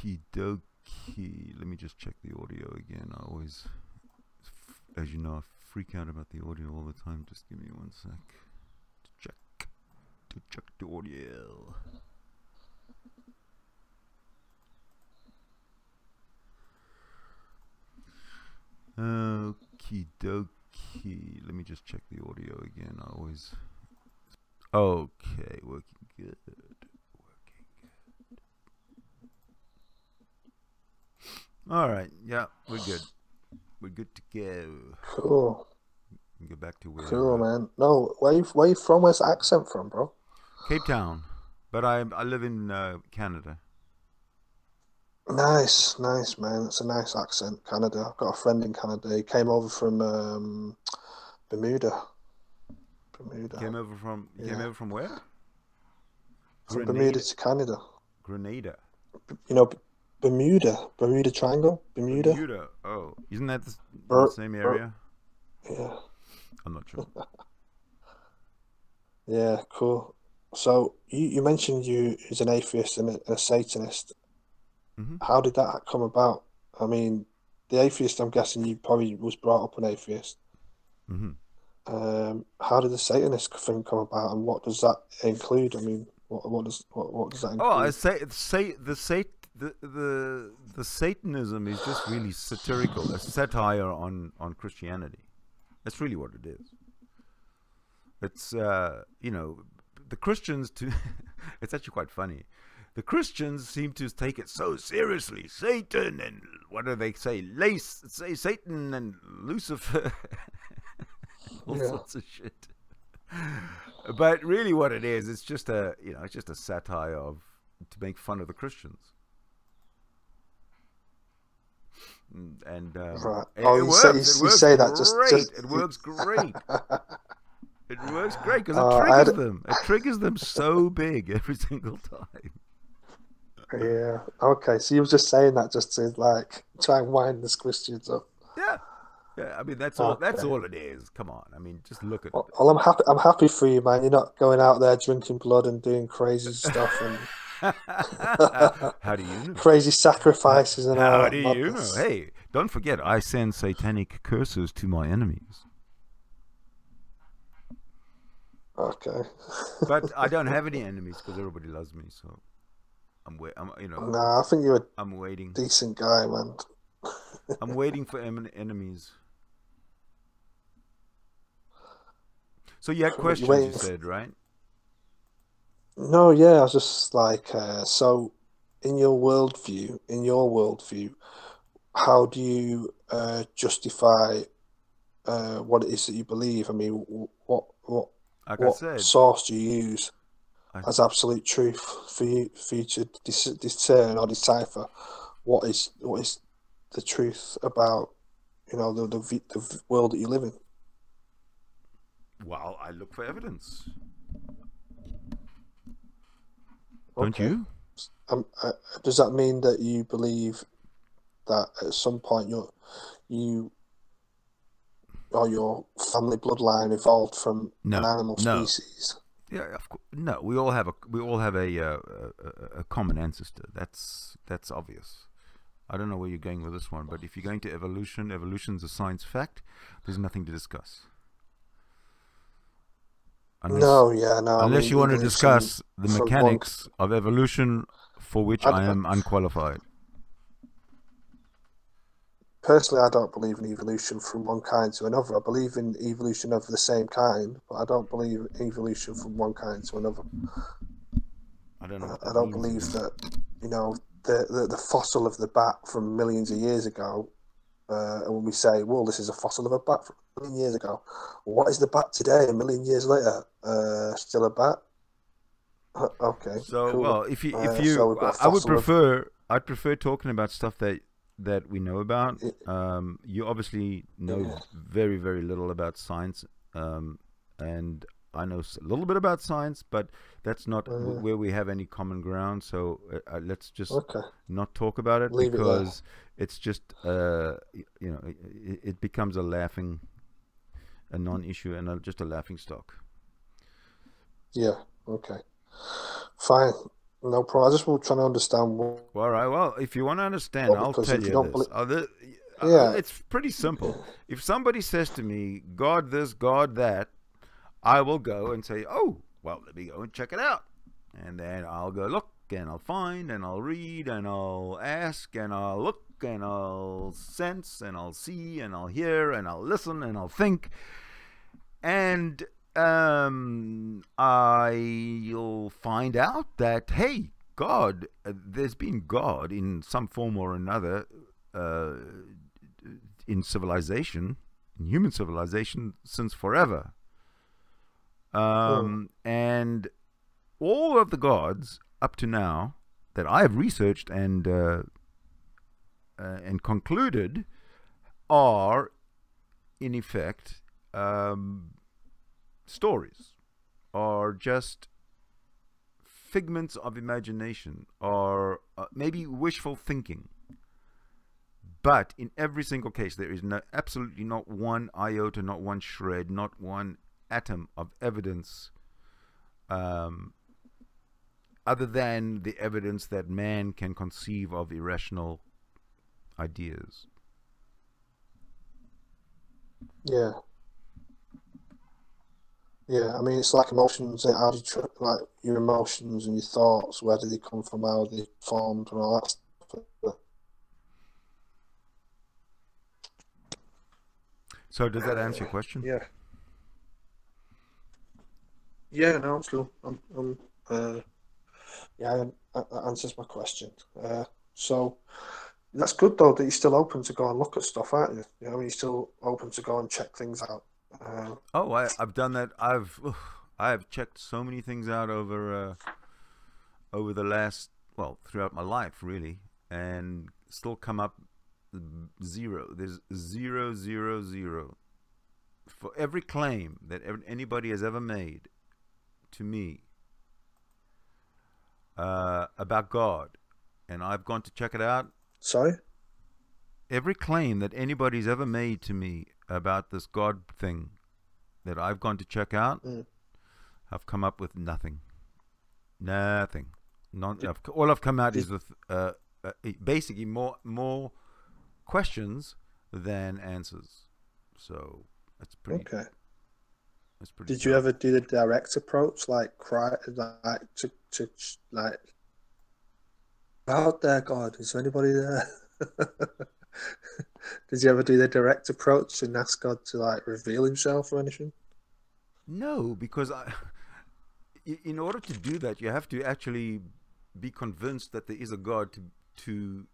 Okie dokie. Let me just check the audio again. I always, as you know, I freak out about the audio all the time. Just give me 1 sec to check the audio. Okie dokie. Let me just check the audio again. I always. Okay, working good. All right, yeah, we're good. We're good to go. Cool. We can go back to where. Cool, man. No, where you from? Where's the accent from, bro? Cape Town, but I live in Canada. Nice, nice, man. It's a nice accent, Canada. I've got a friend in Canada. He came over from Bermuda. Bermuda. Came over from where? From Bermuda to Canada. Grenada. You know, Bermuda Triangle, Bermuda. Bermuda. Oh, isn't that the same area? Yeah. I'm not sure. Yeah, cool. So you mentioned you as an atheist and a Satanist. Mm-hmm. How did that come about? I mean, the atheist, I'm guessing you probably was brought up an atheist. Mm-hmm. How did the Satanist thing come about, and what does that include? I mean, what does that include? Oh, I say the Satanism is just really satirical, a satire on Christianity. That's really what it is. It's you know, the Christians it's actually quite funny. The Christians seem to take it so seriously. Satan and what do they say? Say Satan and Lucifer, all sorts of shit. But really, what it is, it's just a it's just a satire to make fun of the Christians. And right. it works. You say that just it works great. It works great because it triggers them. It triggers them so big every single time. Yeah. Okay. So you were just saying that just to like try and wind the Christians up. Yeah. Yeah. I mean, that's all. That's all it is. Come on. I mean, just look at it. Well, I'm happy. I'm happy for you, man. You're not going out there drinking blood and doing crazy stuff and how do you know? Crazy sacrifices and all that. How do you know? Hey, don't forget, I send satanic curses to my enemies. Okay. But I don't have any enemies because everybody loves me. So I'm you know. Nah, I think you're I'm waiting. Decent guy, man. I'm waiting for enemies. So you had questions, you said, right? No, yeah, I was just like, so in your worldview, how do you justify what it is that you believe? I mean, what like what I said, source do you use as absolute truth for you to discern or decipher what is the truth about the world that you live in? Well, I look for evidence. Okay. Don't you? Does that mean that you believe that at some point you or your family bloodline evolved from an animal species? Yeah, of course. No, we all have a common ancestor. That's obvious. I don't know where you're going with this one, but if you're going to evolution's a science fact. There's nothing to discuss. Unless you want to discuss the mechanics of evolution, for which I am unqualified. Personally, I don't believe in evolution from one kind to another. I believe in evolution of the same kind, but I don't believe in evolution from one kind to another. I don't know. I don't believe that, the fossil of the bat from millions of years ago. And when we say, well, this is a fossil of a bat from a million years ago, what is the bat today, a million years later? Still a bat? Okay. So, cool. Well, if you, I'd prefer talking about stuff that we know about. You obviously know very, very little about science, and I know a little bit about science, but that's not where we have any common ground. So let's just not talk about it. Leave because it's just it becomes a non-issue and just a laughing stock. Yeah. Okay. Fine. No problem. I just want trying to understand what, All right. Well, if you want to understand, I'll because tell if you you don't this. believe, yeah, It's pretty simple. If somebody says to me, God this, God that, I will go and say, oh, well, let me go and check it out. And then I'll go look, and I'll find, and I'll read, and I'll ask, and I'll look, and I'll sense, and I'll see, and I'll hear, and I'll listen, and I'll think. And I'll find out that, hey, God, there's been God in some form or another in civilization, in human civilization, since forever. And all of the gods up to now that I have researched and concluded are, in effect, stories, or just figments of imagination, or maybe wishful thinking. But in every single case, there is absolutely not one iota, not one shred, not one atom of evidence other than the evidence that man can conceive of irrational ideas. yeah, yeah. I mean, it's like emotions. How do you like your emotions and your thoughts? Where do they come from? How are they formed and all that stuff? So does that answer your question? Yeah. Yeah, no, it's cool. Yeah, that answers my question. So that's good though that you're still open to go and look at stuff, aren't you? You know, you're still open to go and check things out. Oh, I've done that. I've checked so many things out over the last, well, throughout my life really, and still come up zero. There's 0, 0, 0 for every claim that anybody has ever made to me about God, and I've gone to check it out. Sorry? Every claim that anybody's ever made to me about this God thing that I've gone to check out, I've come up with nothing. Nothing. All I've come out is with basically more questions than answers. So that's pretty. Okay. That's pretty. Did you ever do the direct approach, like to like, out there, God? Is there anybody there? Did you ever do the direct approach and ask God to like reveal Himself or anything? No, because in order to do that, you have to actually be convinced that there is a God to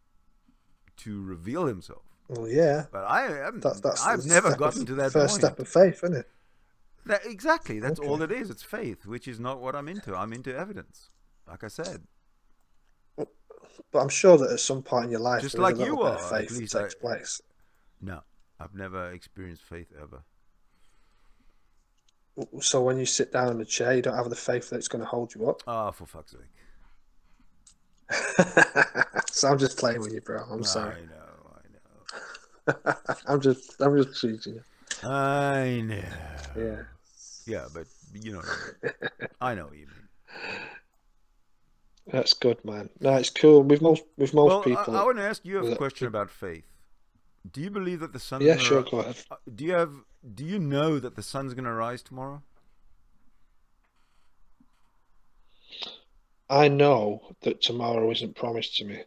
reveal Himself. Well, yeah, But that's I've never gotten to that first point. step of faith, isn't it? Exactly. That's Okay. all it is. It's faith, which is not what I'm into. I'm into evidence, like I said. But I'm sure that at some point in your life, Just there is like a little you bit are, of at faith least that takes place. No, I've never experienced faith ever. So when you sit down in a chair, you don't have the faith that it's going to hold you up. Oh, for fuck's sake. So I'm just playing with you, bro. I'm sorry. I know. I'm just teasing you. I know. Yeah. Yeah, but you know, I know what you mean. That's good, man. No, it's cool. With most people. I want to ask you a question about faith. Do you believe that the sun's Yeah, gonna sure, go ahead. Do you know that the sun's going to rise tomorrow? I know that tomorrow isn't promised to me,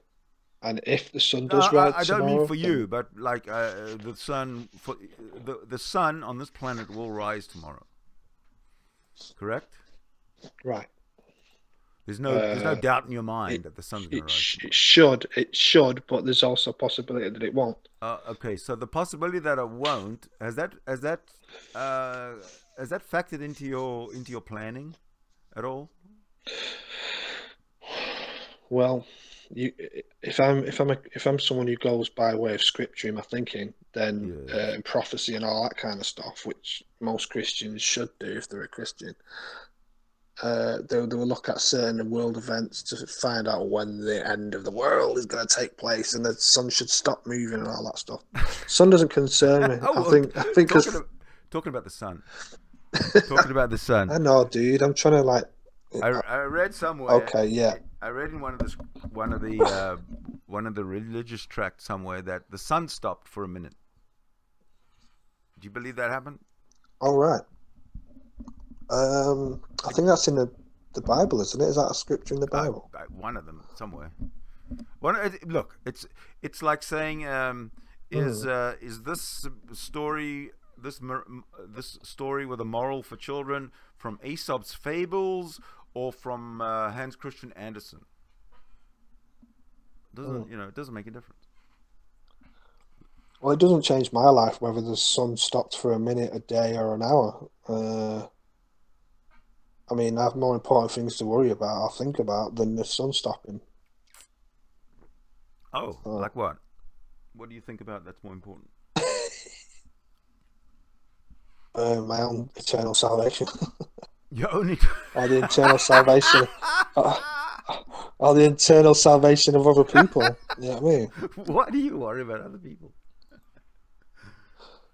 and if the sun No, does rise I don't tomorrow, mean for you, but like the sun, the sun on this planet will rise tomorrow. Correct? right? There's no doubt in your mind that the sun's going to rise tomorrow. It should, but there's also a possibility that it won't. Okay, so the possibility that it won't, has that factored into your planning at all? Well, if I'm someone who goes by way of scripture in my thinking, then Yes. prophecy and all that kind of stuff, which most Christians should do if they're a Christian, they will look at certain world events to find out when the end of the world is going to take place, and the sun should stop moving and all that stuff. Sun doesn't concern me. I think talking about the sun. Talking about the sun. I know, dude. I'm trying to like. I read somewhere. Okay, yeah. I read in one of the religious tracts somewhere that the sun stopped for a minute. Do you believe that happened? All right. I think that's in the Bible, isn't it? Is that a scripture in the Bible? One of them somewhere. Look, it's like saying, is this story this story with a moral for children from Aesop's Fables or from Hans Christian Andersen? It doesn't make a difference. Well, it doesn't change my life whether the sun stopped for a minute, a day, or an hour. I mean, I have more important things to worry about or think about than the sun stopping. Oh, like what? What do you think about that's more important? My own eternal salvation. Your only or the eternal salvation. Or the eternal salvation of other people. You know what I mean? Why do you worry about other people?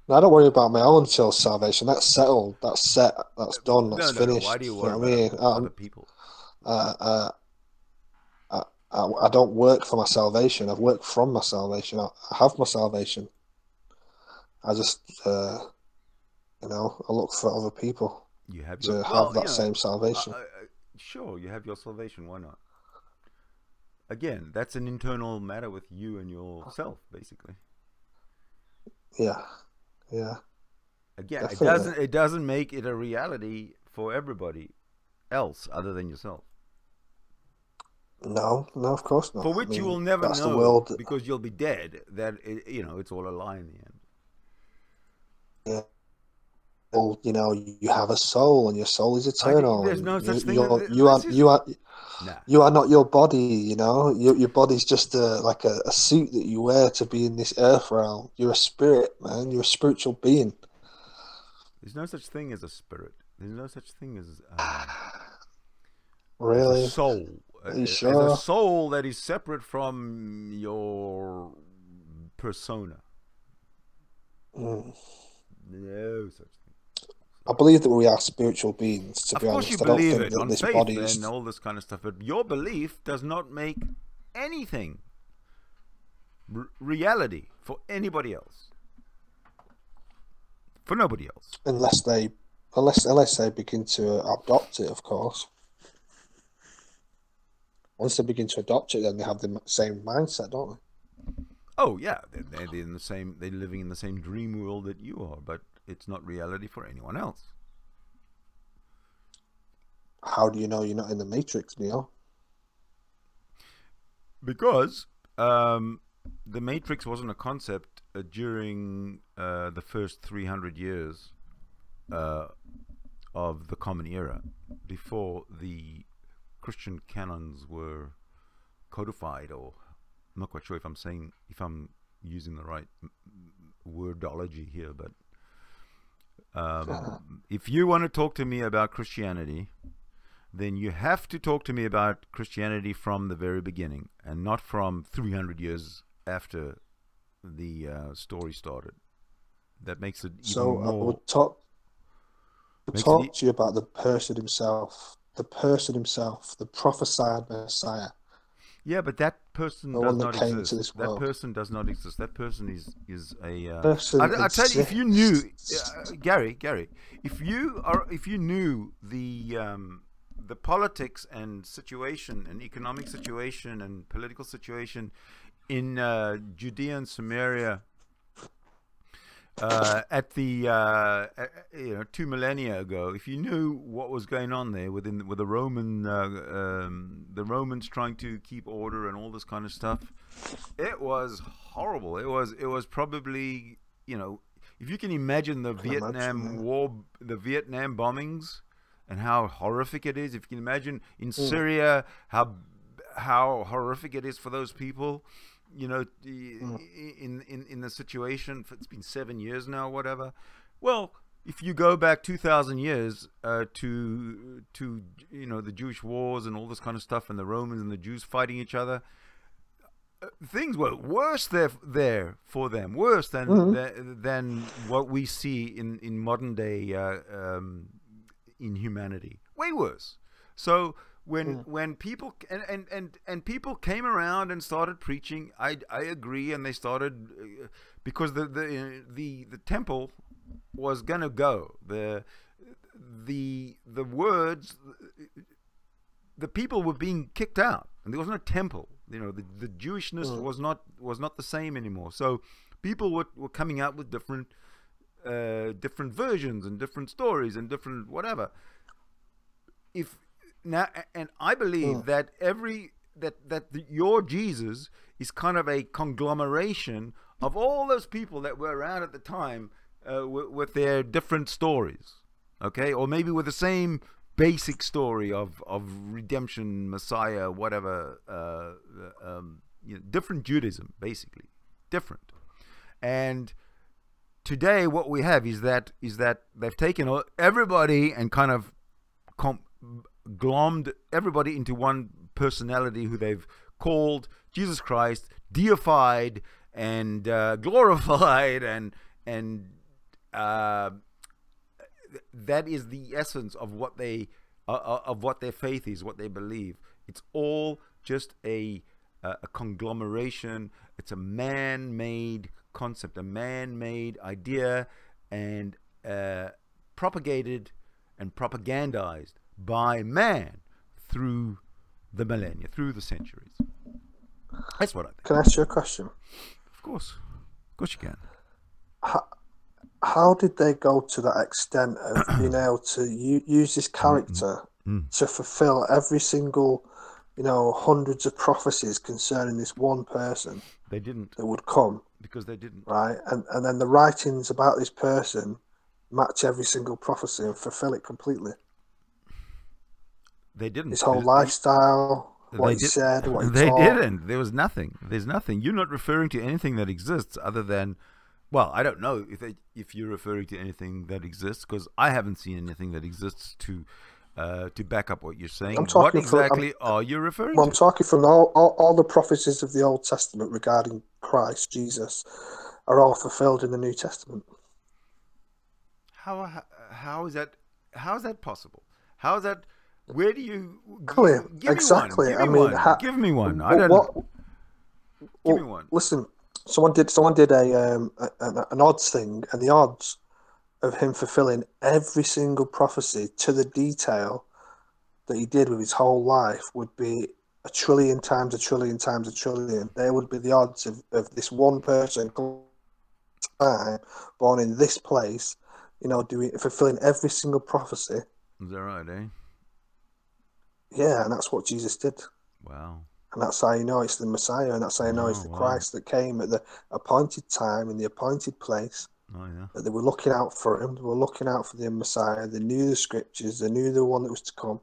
No, I don't worry about my own eternal salvation. That's settled. That's set. That's done. That's finished. Why do you worry about other people? I don't work for my salvation. I've worked from my salvation. I have my salvation. I just, I look for other people have that same salvation. Sure, you have your salvation. Why not? Again, that's an internal matter with you and yourself, basically. Yeah. Yeah. Again, it doesn't make it a reality for everybody else other than yourself. No, of course not. For which you will never know because you'll be dead. That it's all a lie in the end. Yeah. Well, you have a soul, and your soul is eternal. There's no such thing. You are not your body. Your body's just like a suit that you wear to be in this earth realm. You're a spirit, man. You're a spiritual being. There's no such thing as a spirit. There's no such thing as really a soul. Are you sure? There's a soul that is separate from your persona. No such thing. I believe that we are spiritual beings, to be honest. Of course you believe I don't think it on this faith body is... and all this kind of stuff, but your belief does not make anything reality for anybody else. For nobody else. Unless they begin to adopt it, of course. Once they begin to adopt it, then they have the same mindset, don't they? Oh yeah, they're in the same. They're living in the same dream world that you are, but it's not reality for anyone else. How do you know you're not in the Matrix, Neil? Because the Matrix wasn't a concept during the first 300 years of the Common Era, before the Christian canons were codified, or I'm not quite sure if I'm using the right wordology here, but if you want to talk to me about Christianity, then you have to talk to me about Christianity from the very beginning, and not from 300 years after the story started. That makes it even more... I would talk to you about the person himself, the prophesied Messiah. Yeah, but that person does not exist. That person does not exist. That person is a. I tell you, if you knew, Gary, if you knew the politics and situation and economic situation and political situation in Judea and Samaria at the 2 millennia ago, if you knew what was going on there with the Romans trying to keep order and all this kind of stuff, it was horrible. It was probably, if you can imagine the Vietnam War, the Vietnam bombings, and how horrific it is. If you can imagine in Syria how horrific it is for those people. In the situation, it's been 7 years now, whatever. Well, if you go back 2,000 years to the Jewish wars and all this kind of stuff, and the Romans and the Jews fighting each other, things were worse there for them, worse than what we see in modern day in humanity, way worse. So when people and people came around and started preaching, I agree, and they started because the temple was gonna go, the words, the people were being kicked out, and there was no temple. You know, the Jewishness was not the same anymore. So people were coming out with different versions and different stories and different whatever. And I believe that your Jesus is kind of a conglomeration of all those people that were around at the time with their different stories, okay, or maybe with the same basic story of redemption, Messiah, whatever, different Judaism, basically different. And today, what we have is that they've taken everybody and kind of glommed everybody into one personality who they've called Jesus Christ, deified and glorified, and that is the essence of what their faith is, what they believe. It's all just a conglomeration. It's a man-made concept, a man-made idea, and propagated and propagandized by man through the millennia, through the centuries. That's what I think. Can I ask you a question? Of course you can. How did they go to that extent of being able to use this character to fulfill every single, hundreds of prophecies concerning this one person? They didn't. That would come. Because they didn't. Right? And then the writings about this person match every single prophecy and fulfill it completely. They didn't. His whole lifestyle, what he said, what he taught. They didn't. There was nothing. There's nothing. You're not referring to anything that exists other than, well, I don't know if you're referring to anything that exists, because I haven't seen anything that exists to back up what you're saying. What exactly are you referring to? I'm talking from all the prophecies of the Old Testament regarding Christ, Jesus, are all fulfilled in the New Testament. How is that possible? How is that? Where do you exactly? Give me one. I don't know. Give me one. Listen, someone did an odds thing, and the odds of him fulfilling every single prophecy to the detail that he did with his whole life would be 1 trillion times 1 trillion times 1 trillion. There would be the odds of this one person born in this place, fulfilling every single prophecy. Is that right, eh? Yeah, and that's what Jesus did. Wow. And that's how you know it's the Messiah, and that's how you know it's the Christ that came at the appointed time in the appointed place. Oh, yeah. That they were looking out for him. They were looking out for the Messiah. They knew the scriptures. They knew the one that was to come.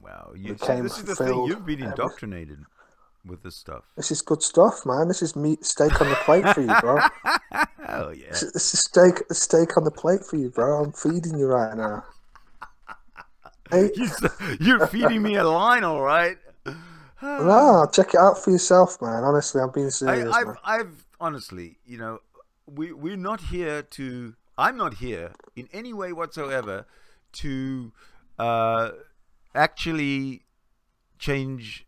Wow. This is the thing. You've been indoctrinated with this stuff. This is good stuff, man. This is meat, steak on the plate for you, bro. Oh, yeah. This is steak on the plate for you, bro. I'm feeding you right now. Hey. You're feeding me a line, all right. No, check it out for yourself, man. Honestly, I'm being serious. I've honestly, we're not here to. I'm not here in any way whatsoever to actually change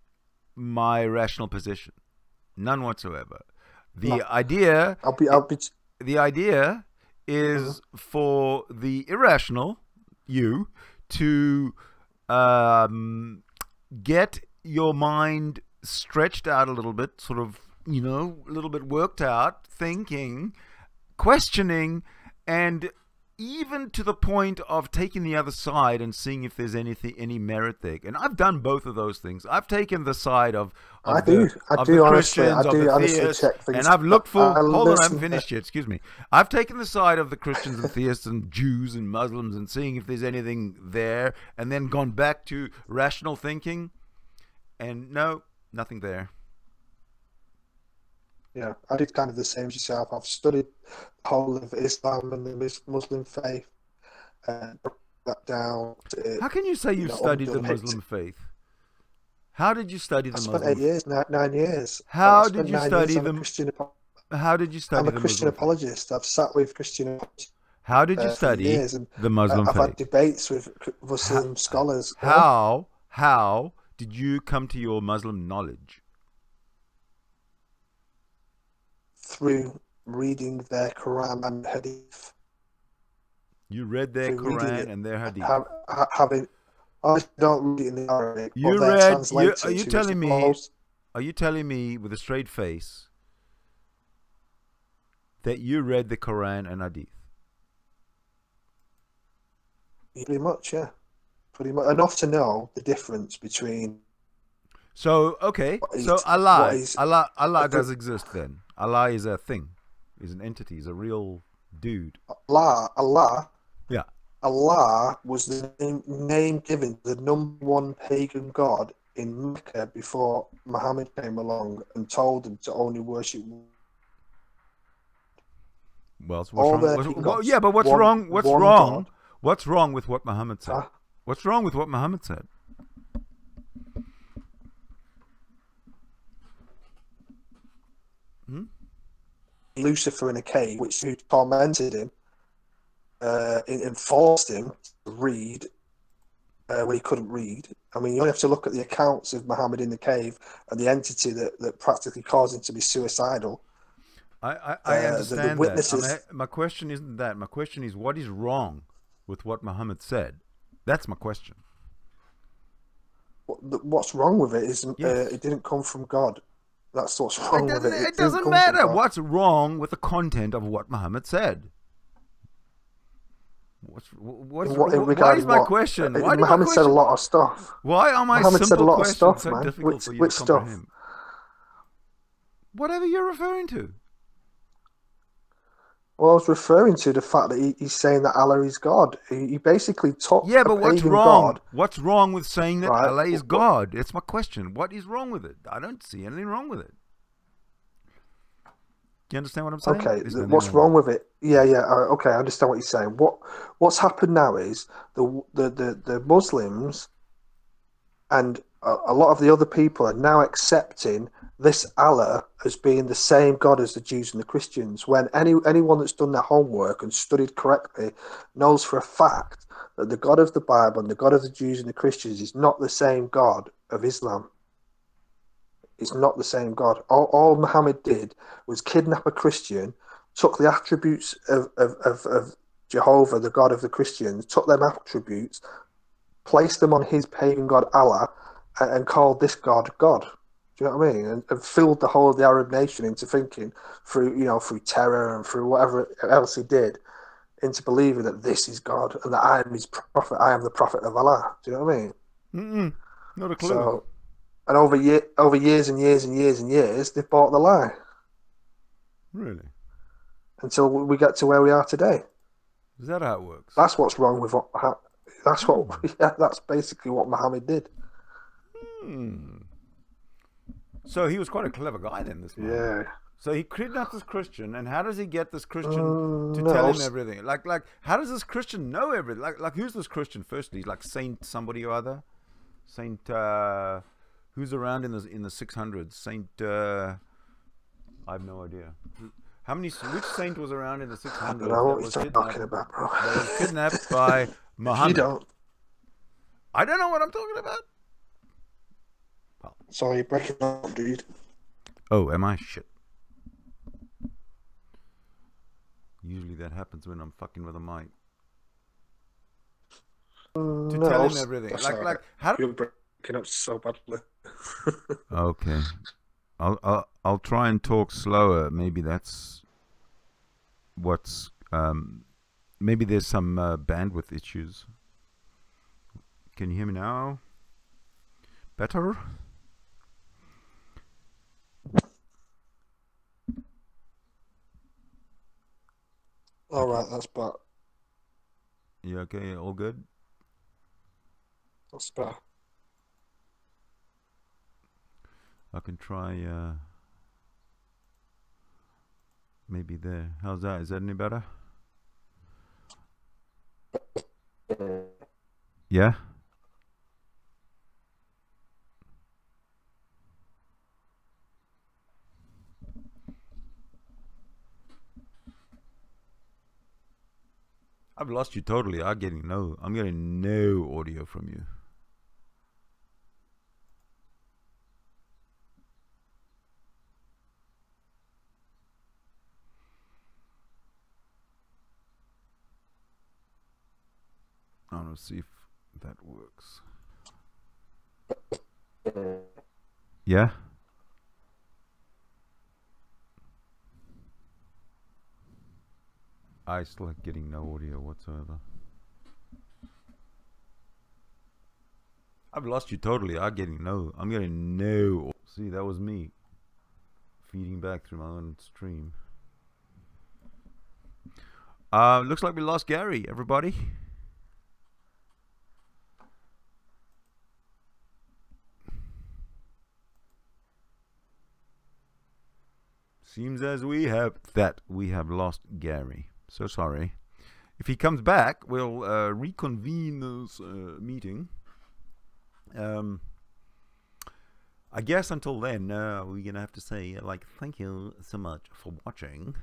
my rational position. None whatsoever. The idea. The idea is for the irrational you to get your mind stretched out a little bit, sort of, a little bit worked out, thinking, questioning, and even to the point of taking the other side and seeing if there's any merit there. And I've done both of those things. I've taken the side of the Christians, of the Theists, and I've looked for. Hold on, I haven't finished yet. Excuse me. I've taken the side of the Christians and Theists and Jews and Muslims and seeing if there's anything there, and then gone back to rational thinking, and no, nothing there. Yeah, I did kind of the same as yourself. I've studied the whole of Islam and the Muslim faith and broke that down. How can you say you've studied the Muslim faith? How did you study the Muslim faith? I spent 9 years. How did you study them? How did you study I'm a Christian apologist. I've sat with Christian apologists. How did you study the Muslim faith? I've had debates with Muslim scholars. How did you come to your Muslim knowledge? Through reading their Quran and Hadith. You read their Quran and their Hadith. Having, I don't read it in the Arabic. You but read. Are you telling me? Are you telling me with a straight face that you read the Quran and Hadith? Pretty much, yeah. Pretty much enough to know the difference between. So okay, so Allah does exist then. Allah is a thing, is an entity, is a real dude. Allah. Yeah. Allah was the name given to the #1 pagan god in Mecca before Muhammad came along and told them to only worship. Well, what's wrong? Yeah, but what's wrong? What's wrong? God. What's wrong with what Muhammad said? What's wrong with what Muhammad said? Lucifer in a cave, which tormented him, and forced him to read when he couldn't read. I mean, you only have to look at the accounts of Muhammad in the cave and the entity that practically caused him to be suicidal. I understand the witnesses, that. My question isn't that. My question is, what is wrong with what Muhammad said? That's my question. What's wrong with it is it didn't come from God. That's what's wrong with it. It doesn't matter. What's wrong with the content of what Muhammad said? Why is my question? Why Muhammad said a lot of stuff. Why are my Muhammad simple questions so difficult for you to comprehend? Whatever you're referring to. Well, I was referring to the fact that he's saying that Allah is God. He basically took but what's wrong? God, what's wrong with saying that Allah is God? That's my question. What is wrong with it? I don't see anything wrong with it. Do you understand what I'm saying? Okay, what's wrong with it? Yeah. Okay, I understand what you're saying. What's happened now is the Muslims and a lot of the other people are now accepting this Allah as being the same God as the Jews and the Christians, when anyone that's done their homework and studied correctly knows for a fact that the God of the Bible and the God of the Jews and the Christians is not the same God of Islam. It's not the same God. All Muhammad did was kidnap a Christian, took the attributes of Jehovah, the God of the Christians, took them attributes, placed them on his pagan God Allah, and called this God God. Do you know what I mean? And filled the whole of the Arab nation into thinking through terror and through whatever else he did, into believing that this is God and that I am his prophet. I am the prophet of Allah. Do you know what I mean? Not a clue. So, and over years and years and years and years, they've bought the lie. Really? Until we get to where we are today. Is that how it works? That's what's wrong with what. That's basically what Muhammad did. So he was quite a clever guy then, this man. Yeah. So he kidnapped this Christian, and how does he get this Christian to tell him everything? Like, how does this Christian know everything? Like, who's this Christian? Firstly, like Saint somebody or other, Saint who's around in the 600s? Saint I have no idea. Which saint was around in the 600s? I don't know what you're talking about, bro. That was kidnapped by Muhammad. You don't. I don't know what I'm talking about. Well, sorry, you're breaking up, dude. Oh, am I? Shit. Usually that happens when I'm fucking with a mic. To tell him everything. Like how? You're breaking up so badly. Okay. I'll try and talk slower. Maybe that's what's maybe there's some bandwidth issues. Can you hear me now? Better? All right, that's better. You okay? All good? That's better. I can try maybe there. How's that? Is that any better? Yeah? I've lost you totally. I'm getting no audio from you. I want to see if that works. Yeah? I still getting no audio whatsoever. I've lost you totally. I'm getting no. See, that was me feeding back through my own stream. Looks like we lost Gary, everybody. Seems as we have lost Gary. So sorry. If he comes back, we'll reconvene this meeting. I guess until then, we're gonna have to say thank you so much for watching.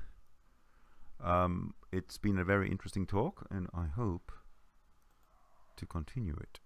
It's been a very interesting talk, and I hope to continue it.